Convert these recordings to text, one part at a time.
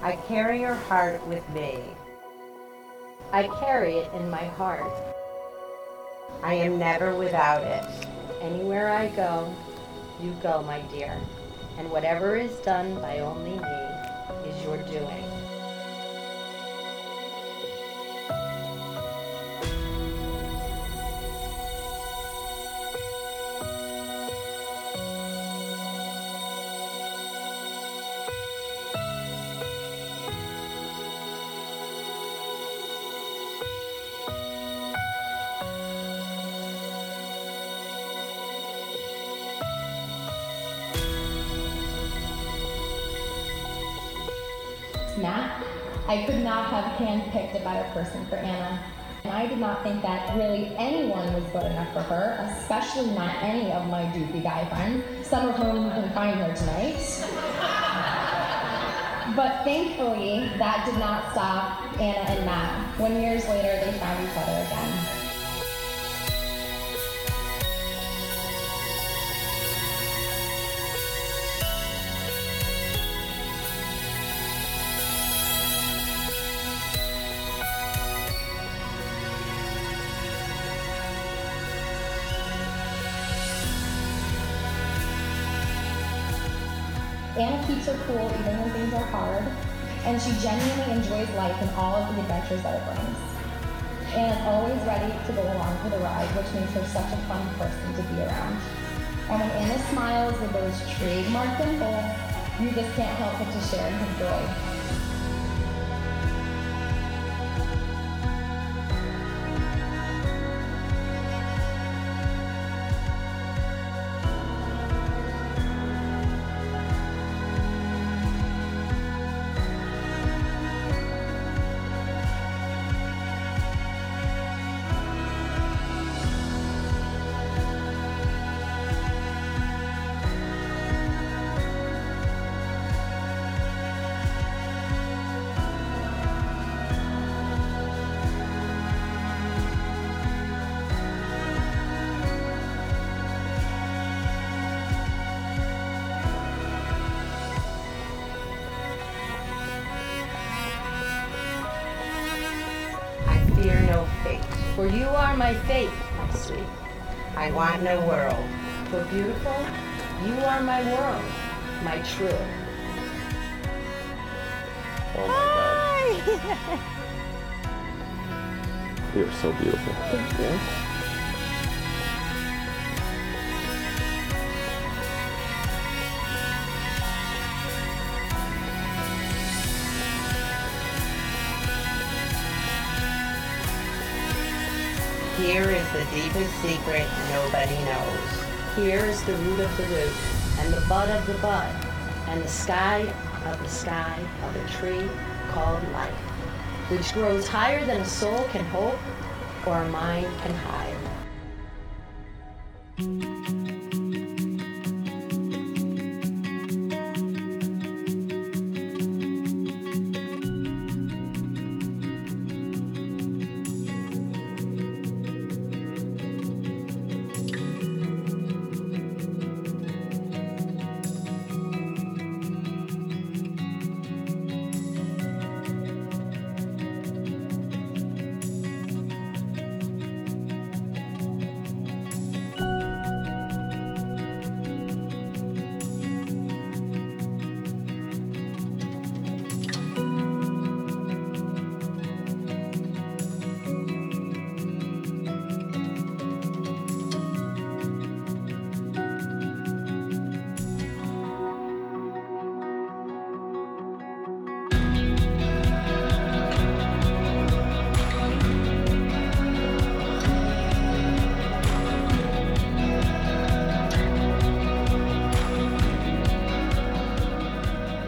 I carry your heart with me. I carry it in my heart. I am never without it. Anywhere I go, you go, my dear. And whatever is done by only me is your doing. Matt, I could not have handpicked a better person for Anna. And I did not think that really anyone was good enough for her, especially not any of my goofy guy friends, some of whom you can find here tonight. But thankfully, that did not stop Anna and Matt when years later they found each other again. Anna keeps her cool even when things are hard, and she genuinely enjoys life and all of the adventures that it brings. Anna's always ready to go along for the ride, which makes her such a fun person to be around. And when Anna smiles with those trademark dimples, you just can't help but to share in her joy. Fear no fate. For you are my fate, my sweet. I want no world. For beautiful, you are my world, my true. Oh my God. You're so beautiful. Thank you. Here is the deepest secret nobody knows. Here is the root of the root, and the bud of the bud, and the sky of the tree called life, which grows higher than a soul can hope or a mind can hide.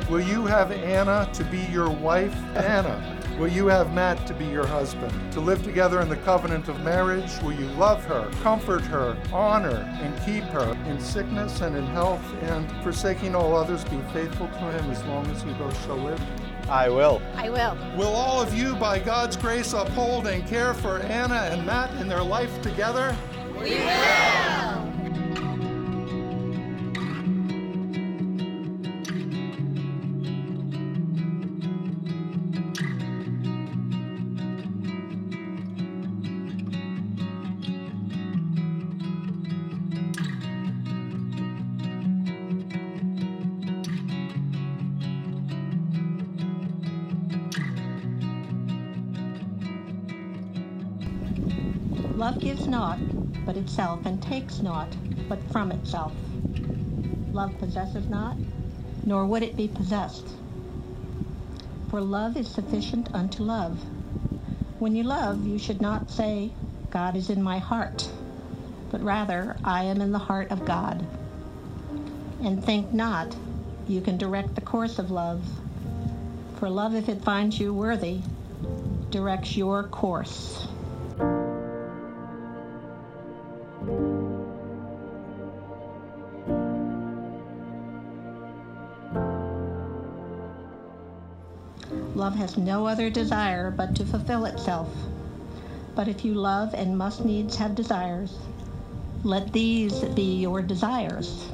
Will you have Anna to be your wife, Anna? Will you have Matt to be your husband? To live together in the covenant of marriage, will you love her, comfort her, honor, and keep her in sickness and in health, and forsaking all others, be faithful to him as long as you both shall live? I will. I will. Will all of you, by God's grace, uphold and care for Anna and Matt in their life together? We will! Love gives naught but itself, and takes naught but from itself. Love possesses not, nor would it be possessed. For love is sufficient unto love. When you love, you should not say, God is in my heart, but rather, I am in the heart of God. And think not you can direct the course of love, for love, if it finds you worthy, directs your course. Love has no other desire but to fulfill itself. But if you love and must needs have desires, let these be your desires.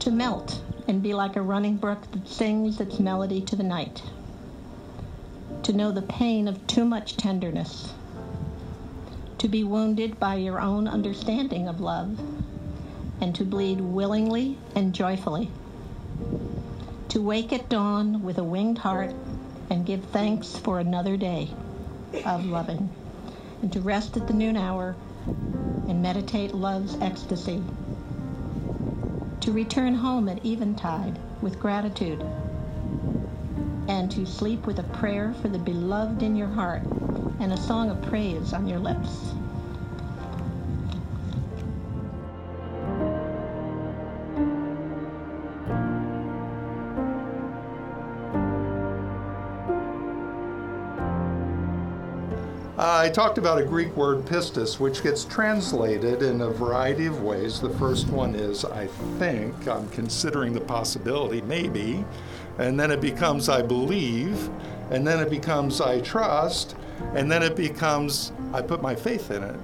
To melt and be like a running brook that sings its melody to the night. To know the pain of too much tenderness. To be wounded by your own understanding of love, and to bleed willingly and joyfully. To wake at dawn with a winged heart and give thanks for another day of loving, and to rest at the noon hour and meditate love's ecstasy. To return home at eventide with gratitude, and to sleep with a prayer for the beloved in your heart and a song of praise on your lips. I talked about a Greek word, pistis, which gets translated in a variety of ways. The first one is, I think, I'm considering the possibility, maybe, and then it becomes, I believe, and then it becomes, I trust, and then it becomes, I put my faith in it.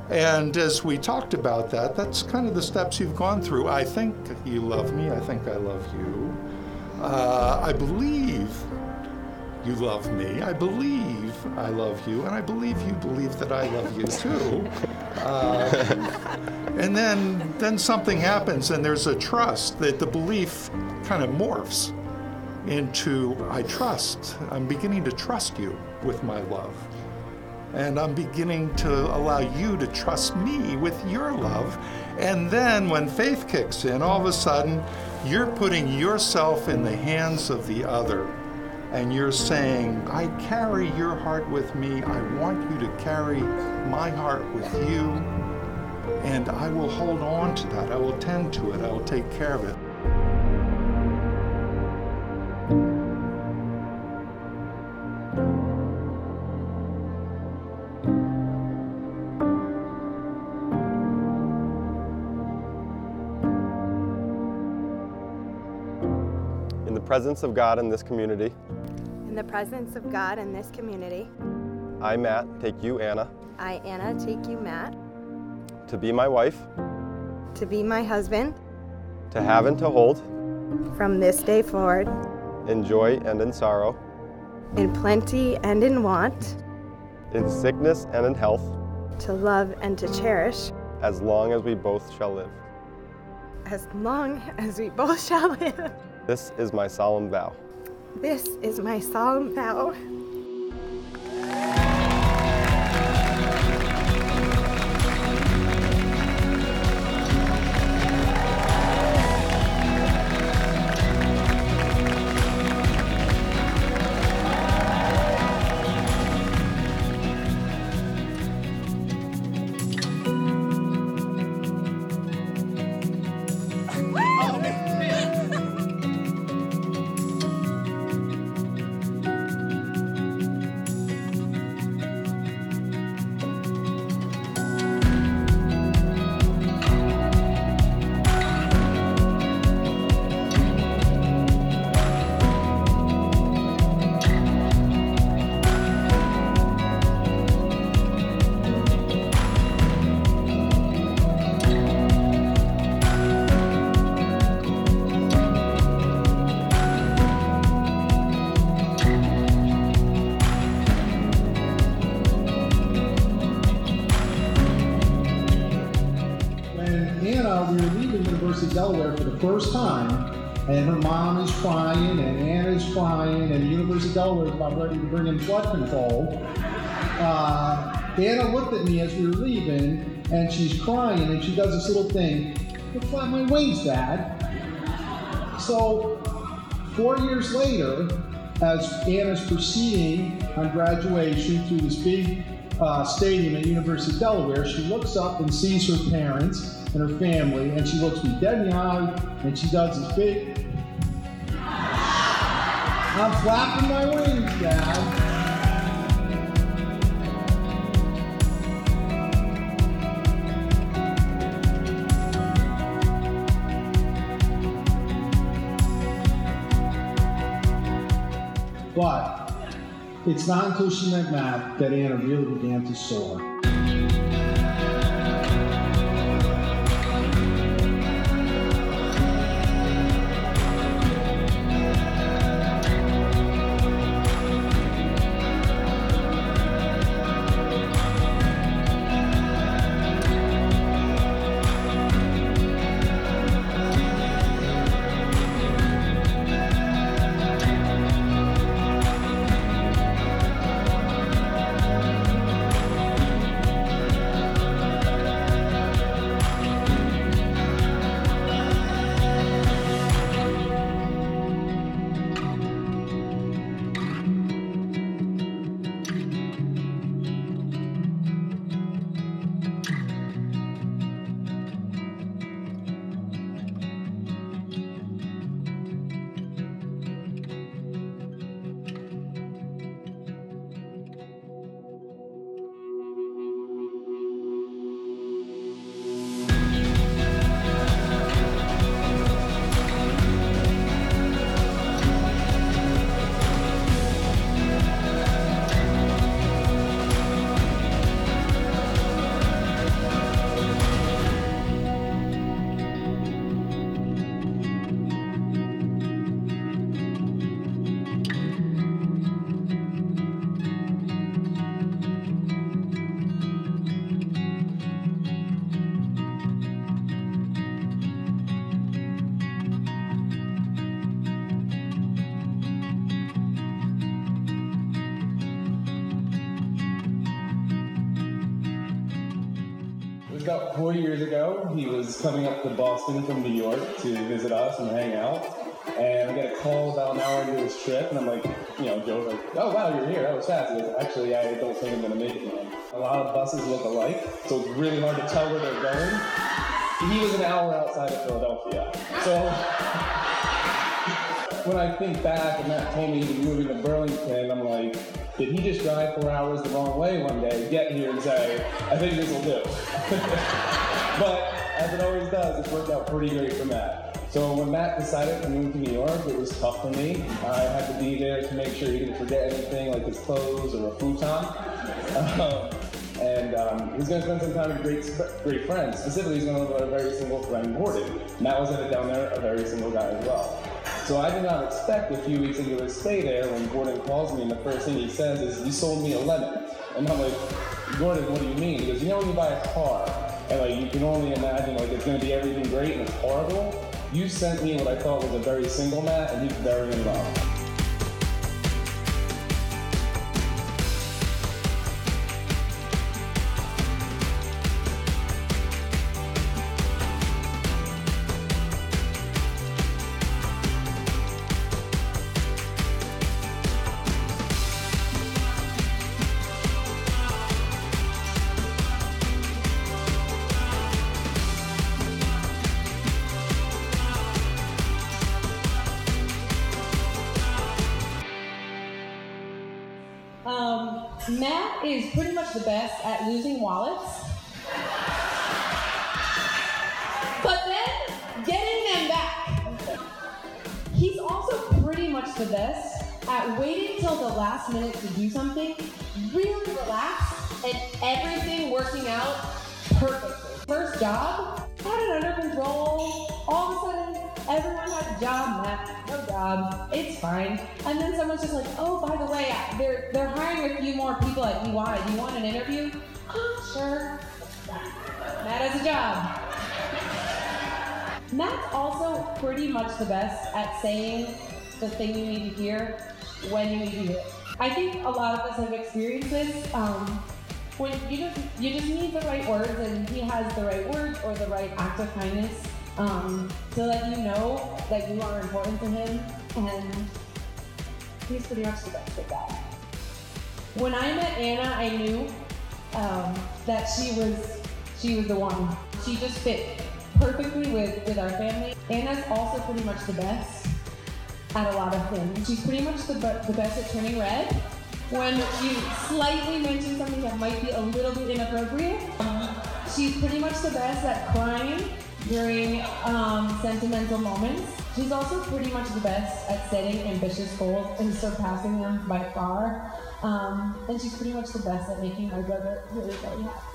And as we talked about that, that's kind of the steps you've gone through. I think you love me, I think I love you. I believe you love me, I believe I love you, and I believe you believe that I love you too. And then something happens, and there's a trust that the belief kind of morphs into, I trust. I'm beginning to trust you with my love. And I'm beginning to allow you to trust me with your love. And then when faith kicks in, all of a sudden, you're putting yourself in the hands of the other. And you're saying, I carry your heart with me. I want you to carry my heart with you. And I will hold on to that. I will tend to it. I will take care of it. In the presence of God in this community. In the presence of God in this community. I, Matt, take you, Anna. I, Anna, take you, Matt. To be my wife. To be my husband. To have and to hold. From this day forward. In joy and in sorrow. In plenty and in want. In sickness and in health. To love and to cherish. As long as we both shall live. As long as we both shall live. This is my solemn vow. This is my solemn vow. Delaware for the first time, and her mom is crying, and Anna's crying, and the University of Delaware is about ready to bring in flood control. Anna looked at me as we were leaving, and she's crying, and she does this little thing. "Look, flap my wings, Dad." So 4 years later, as Anna's proceeding on graduation through this big stadium at University of Delaware, she looks up and sees her parents and her family, and she looks me dead in the eye, and she does this big, "I'm flapping my wings, Dad." But it's not until she met Matt that Anna really began to soar. About 4 years ago, he was coming up to Boston from New York to visit us and hang out. And I get a call about an hour into his trip, and I'm like, Joe's like, "Oh wow, you're here. That was fast." He goes, "Actually, I don't think I'm gonna make it, man." A lot of buses look alike, so it's really hard to tell where they're going. He was an hour outside of Philadelphia. So when I think back, and Matt told me he was moving to Burlington, I'm like, did he just drive 4 hours the wrong way one day, get here and say, "I think this will do"? But as it always does, it's worked out pretty great for Matt. So when Matt decided to move to New York, it was tough for me. I had to be there to make sure he didn't forget anything like his clothes or a futon. He's going to spend some time with great friends. Specifically, he's going to live with a very single friend, Gordon. Matt was headed down there, a very single guy as well. So I did not expect a few weeks into his stay there when Gordon calls me and the first thing he says is, "You sold me a lemon." And I'm like, "Gordon, what do you mean?" He goes, "When you buy a car and you can only imagine it's going to be everything great and it's horrible, you sent me what I thought was a very single Matt, and he's very in love." Matt is pretty much the best at losing wallets, but then getting them back. He's also pretty much the best at waiting till the last minute to do something, really relaxed, and everything working out perfectly. First job, had it under control. All of a sudden, everyone has a job. Matt, no job. It's fine. And then someone's just like, "Oh, by the way, they're hiring a few more people at EY. Do you want an interview?" "Oh, sure." Matt has a job. Matt's also pretty much the best at saying the thing you need to hear when you need to hear it. I think a lot of us have experienced this. when you just need the right words, and he has the right words or the right act of kindness to let you know that you are important to him, and he's pretty much the best at that. When I met Anna, I knew that she was the one. She just fit perfectly with our family. Anna's also pretty much the best at a lot of things. She's pretty much the best at turning red. When you slightly mention something that might be a little bit inappropriate, she's pretty much the best at crying during sentimental moments. She's also pretty much the best at setting ambitious goals and surpassing them by far. And she's pretty much the best at making my brother really, really happy.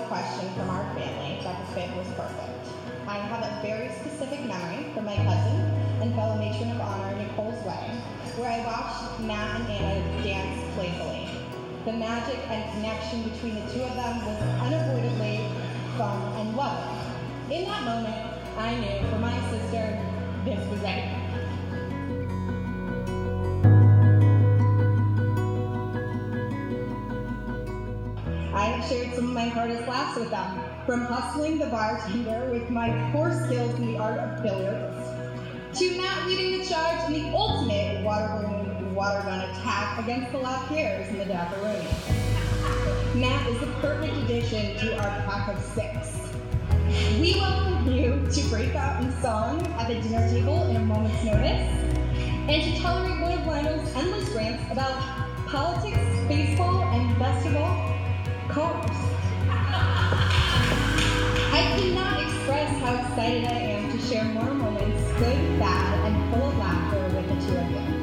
Question from our family that the fit was perfect. I have a very specific memory from my cousin and fellow matron of honor, Nicole's wedding, where I watched Matt and Anna dance playfully. The magic and connection between the two of them was unavoidably fun and loving. In that moment, I knew for my sister, this was it. I have shared some of my hardest laughs with them, from hustling the bartender with my poor skills in the art of billiards, to Matt leading the charge in the ultimate water gun attack against the Lapierres in the Dapperoni. Matt is the perfect addition to our pack of six. We welcome you to break out in song at the dinner table in a moment's notice, and to tolerate one of Lionel's endless rants about politics, baseball, and best of all, cars. I cannot express how excited I am to share more moments, good, bad, and full of laughter with the two of you.